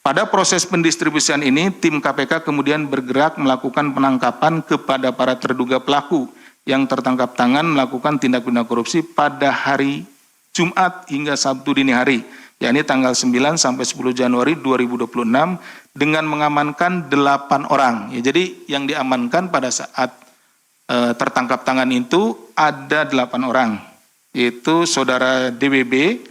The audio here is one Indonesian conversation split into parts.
Pada proses pendistribusian ini, tim KPK kemudian bergerak melakukan penangkapan kepada para terduga pelaku yang tertangkap tangan melakukan tindak pidana korupsi pada hari Jumat hingga Sabtu dini hari, yakni tanggal 9 sampai 10 Januari 2026 dengan mengamankan 8 orang. Ya, jadi yang diamankan pada saat tertangkap tangan itu ada 8 orang, yaitu Saudara DWB,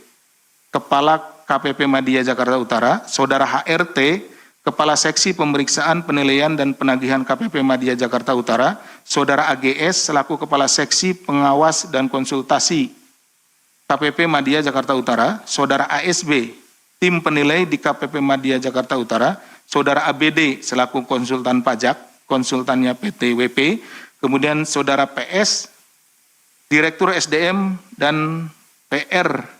Kepala KPP Madya Jakarta Utara, Saudara HRT, Kepala Seksi Pemeriksaan Penilaian dan Penagihan KPP Madya Jakarta Utara, Saudara AGS selaku Kepala Seksi Pengawas dan Konsultasi KPP Madya Jakarta Utara, Saudara ASB, Tim Penilai di KPP Madya Jakarta Utara, Saudara ABD selaku Konsultan Pajak, konsultannya PT WP, kemudian Saudara PS, Direktur SDM dan PR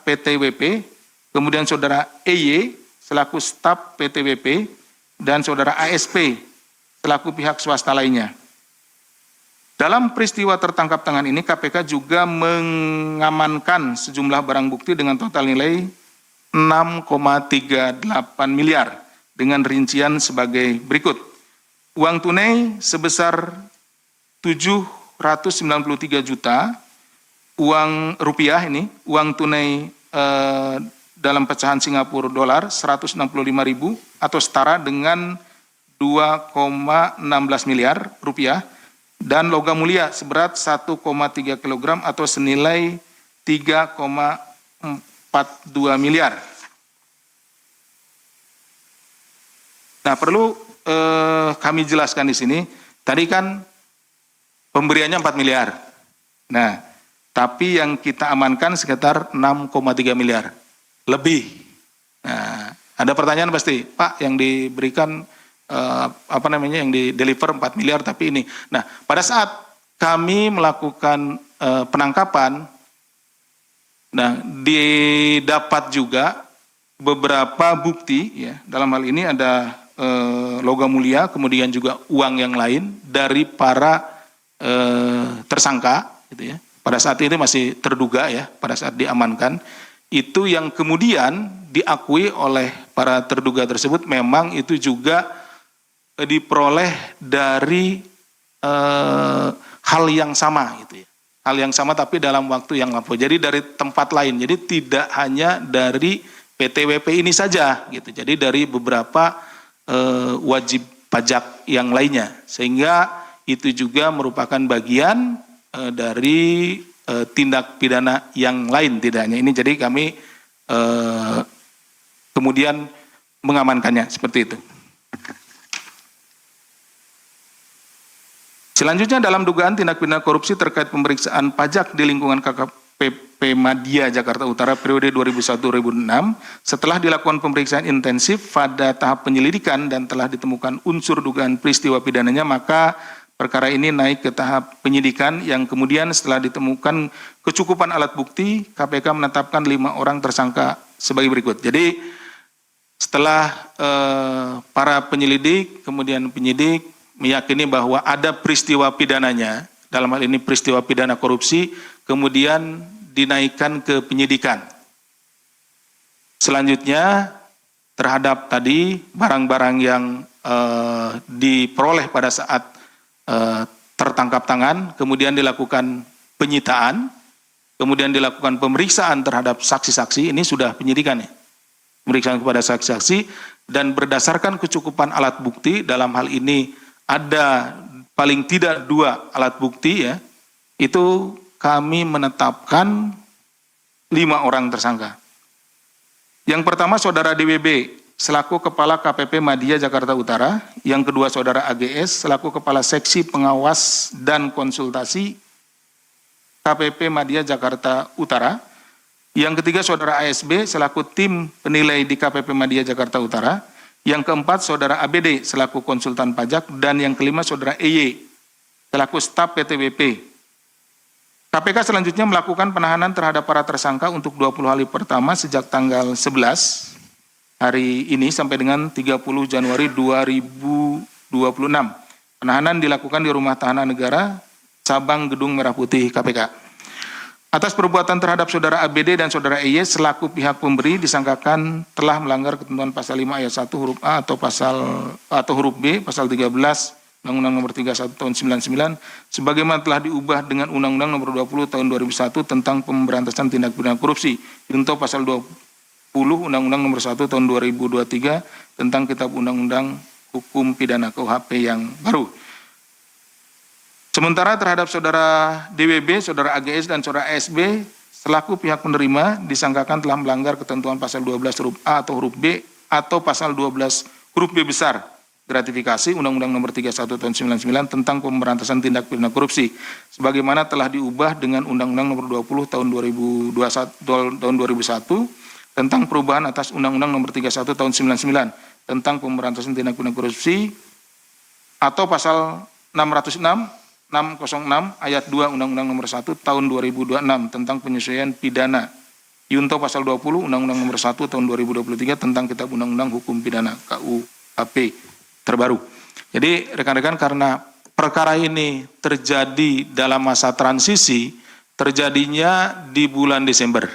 PT WP, kemudian Saudara EY selaku staf PT WP, dan Saudara ASP selaku pihak swasta lainnya. Dalam peristiwa tertangkap tangan ini, KPK juga mengamankan sejumlah barang bukti dengan total nilai 6,38 miliar dengan rincian sebagai berikut. Uang tunai sebesar 793 juta, uang rupiah ini, uang tunai dalam pecahan Singapura dolar 165.000 atau setara dengan 2,16 miliar rupiah, dan logam mulia seberat 1,3 kg atau senilai 3,42 miliar. Nah, perlu kami jelaskan di sini, tadi kan pemberiannya 4 miliar. Nah, tapi yang kita amankan sekitar 6,3 miliar lebih. Nah, ada pertanyaan pasti, Pak, yang diberikan yang di deliver 4 miliar tapi ini. Nah, pada saat kami melakukan penangkapan, nah, didapat juga beberapa bukti, ya. Dalam hal ini ada logam mulia, kemudian juga uang yang lain dari para tersangka, gitu ya. Pada saat ini masih terduga, ya, pada saat diamankan, itu yang kemudian diakui oleh para terduga tersebut memang itu juga diperoleh dari hal yang sama, gitu ya. Hal yang sama tapi dalam waktu yang lampau. Jadi dari tempat lain. Jadi tidak hanya dari PT WP ini saja, gitu. Jadi dari beberapa wajib pajak yang lainnya. Sehingga itu juga merupakan bagian dari tindak pidana yang lain, tidak hanya ini. Jadi kami kemudian mengamankannya seperti itu. Selanjutnya dalam dugaan tindak pidana korupsi terkait pemeriksaan pajak di lingkungan KPP Madya Jakarta Utara periode 2001-2006, setelah dilakukan pemeriksaan intensif pada tahap penyelidikan dan telah ditemukan unsur dugaan peristiwa pidananya, maka perkara ini naik ke tahap penyidikan yang kemudian setelah ditemukan kecukupan alat bukti, KPK menetapkan 5 orang tersangka sebagai berikut. Jadi setelah para penyelidik, kemudian penyidik meyakini bahwa ada peristiwa pidananya, dalam hal ini peristiwa pidana korupsi, kemudian dinaikkan ke penyidikan. Selanjutnya terhadap tadi barang-barang yang diperoleh pada saat tertangkap tangan, kemudian dilakukan penyitaan, kemudian dilakukan pemeriksaan terhadap saksi-saksi, ini sudah penyidikan, ya. Pemeriksaan kepada saksi-saksi, dan berdasarkan kecukupan alat bukti, dalam hal ini ada paling tidak 2 alat bukti, ya, itu kami menetapkan 5 orang tersangka. Yang pertama Saudara DWB selaku Kepala KPP Madya Jakarta Utara, yang kedua Saudara AGS selaku Kepala Seksi Pengawas dan Konsultasi KPP Madya Jakarta Utara, yang ketiga Saudara ASB selaku Tim Penilai di KPP Madya Jakarta Utara, yang keempat Saudara ABD selaku Konsultan Pajak, dan yang kelima Saudara EY selaku staf PT WP. KPK selanjutnya melakukan penahanan terhadap para tersangka untuk 20 hari pertama sejak tanggal 11 hari ini sampai dengan 30 Januari 2026. Penahanan dilakukan di Rumah Tahanan Negara Cabang Gedung Merah Putih KPK. Atas perbuatan terhadap saudara ABD dan saudara EY selaku pihak pemberi disangkakan telah melanggar ketentuan pasal 5 ayat 1 huruf A atau huruf B pasal 13 Undang-Undang Nomor 31 Tahun 99 sebagaimana telah diubah dengan Undang-Undang Nomor 20 Tahun 2001 tentang pemberantasan tindak pidana korupsi junto pasal 20 Undang-Undang Nomor 1 Tahun 2023 tentang Kitab Undang-Undang Hukum Pidana KUHP yang baru. Sementara terhadap saudara DWB, saudara AGS, dan saudara ASB selaku pihak penerima disangkakan telah melanggar ketentuan pasal 12 huruf A atau huruf B atau pasal 12 huruf B besar gratifikasi Undang-Undang Nomor 31 Tahun 99 tentang pemberantasan tindak pidana korupsi sebagaimana telah diubah dengan Undang-Undang Nomor 20 Tahun 2001 tentang perubahan atas Undang-Undang Nomor 31 Tahun 99 tentang pemberantasan tindak pidana korupsi atau pasal 606 ayat 2 Undang-Undang Nomor 1 Tahun 2026 tentang penyesuaian pidana junto pasal 20 Undang-Undang Nomor 1 Tahun 2023 tentang Kitab Undang-Undang Hukum Pidana KUHP terbaru. Jadi rekan-rekan, karena perkara ini terjadi dalam masa transisi, terjadinya di bulan Desember.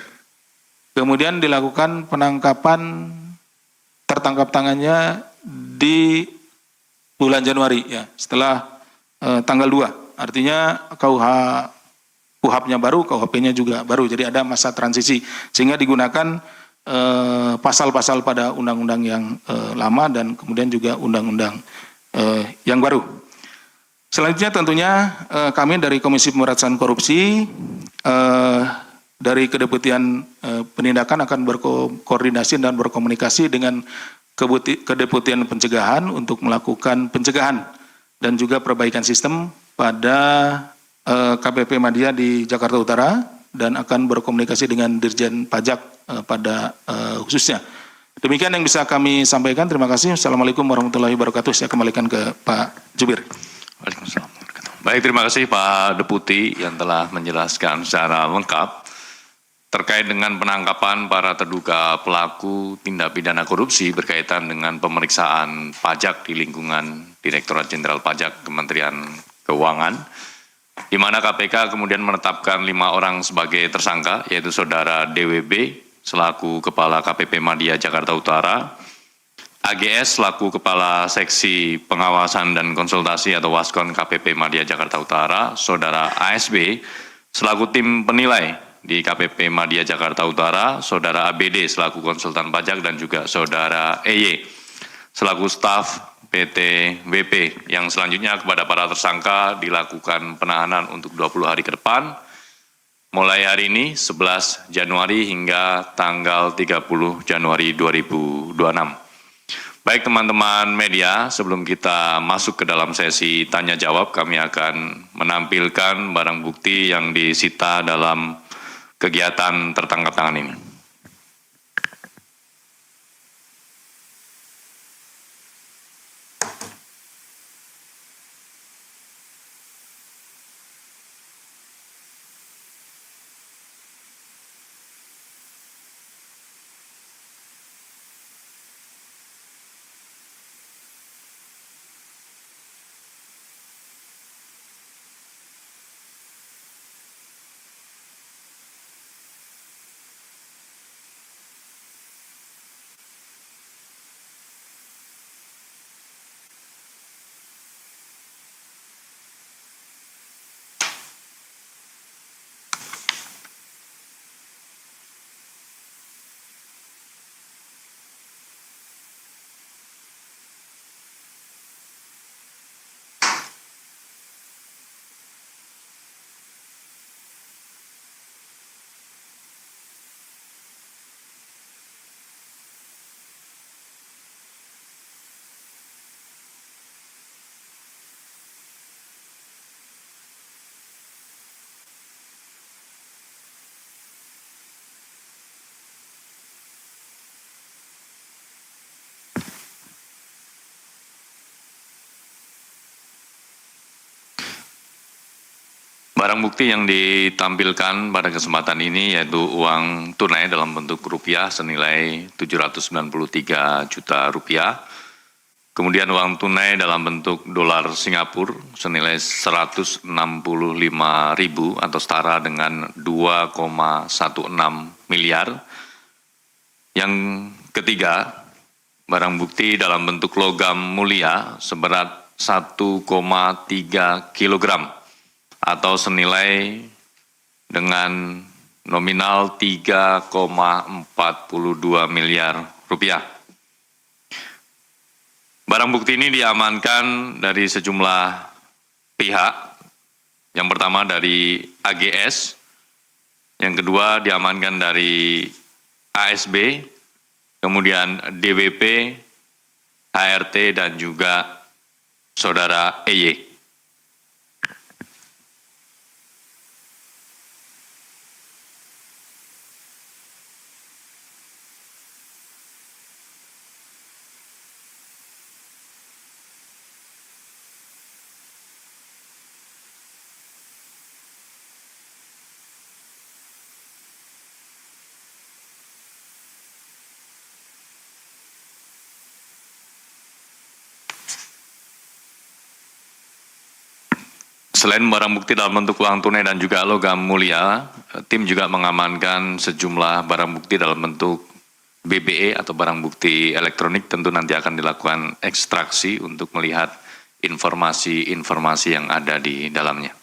Kemudian dilakukan penangkapan tertangkap tangannya di bulan Januari ya, setelah tanggal 2. Artinya KUHP-nya baru, KUHP-nya juga baru. Jadi ada masa transisi sehingga digunakan pasal-pasal pada undang-undang yang lama dan kemudian juga undang-undang yang baru. Selanjutnya tentunya kami dari Komisi Pemberantasan Korupsi dari Kedeputian Penindakan akan berkoordinasi dan berkomunikasi dengan Kedeputian Pencegahan untuk melakukan pencegahan dan juga perbaikan sistem pada KPP Madya di Jakarta Utara dan akan berkomunikasi dengan Dirjen Pajak pada khususnya. Demikian yang bisa kami sampaikan. Terima kasih. Assalamualaikum warahmatullahi wabarakatuh. Saya kembalikan ke Pak Jubir. Waalaikumsalam. Baik, terima kasih Pak Deputi yang telah menjelaskan secara lengkap terkait dengan penangkapan para terduga pelaku tindak pidana korupsi berkaitan dengan pemeriksaan pajak di lingkungan Direktorat Jenderal Pajak Kementerian Keuangan, di mana KPK kemudian menetapkan 5 orang sebagai tersangka, yaitu saudara DWB selaku Kepala KPP Madya Jakarta Utara, AGS selaku Kepala Seksi Pengawasan dan Konsultasi atau Waskon KPP Madya Jakarta Utara, saudara ASB selaku tim penilai di KPP Madya Jakarta Utara, saudara ABD selaku konsultan pajak, dan juga saudara EY selaku staf PT WP. Yang selanjutnya kepada para tersangka dilakukan penahanan untuk 20 hari ke depan, mulai hari ini 11 Januari hingga tanggal 30 Januari 2026. Baik teman-teman media, sebelum kita masuk ke dalam sesi tanya jawab, kami akan menampilkan barang bukti yang disita dalam kegiatan tertangkap tangan ini. Barang bukti yang ditampilkan pada kesempatan ini yaitu uang tunai dalam bentuk rupiah senilai 793 juta rupiah kemudian uang tunai dalam bentuk dolar Singapura senilai 165.000 atau setara dengan 2,16 miliar. Yang ketiga, barang bukti dalam bentuk logam mulia seberat 1,3 kilogram atau senilai dengan nominal 3,42 miliar rupiah. Barang bukti ini diamankan dari sejumlah pihak. Yang pertama dari AGS, yang kedua diamankan dari ASB, kemudian DWP, HRT, dan juga saudara EY. Selain barang bukti dalam bentuk uang tunai dan juga logam mulia, tim juga mengamankan sejumlah barang bukti dalam bentuk BBE atau barang bukti elektronik. Tentu nanti akan dilakukan ekstraksi untuk melihat informasi-informasi yang ada di dalamnya.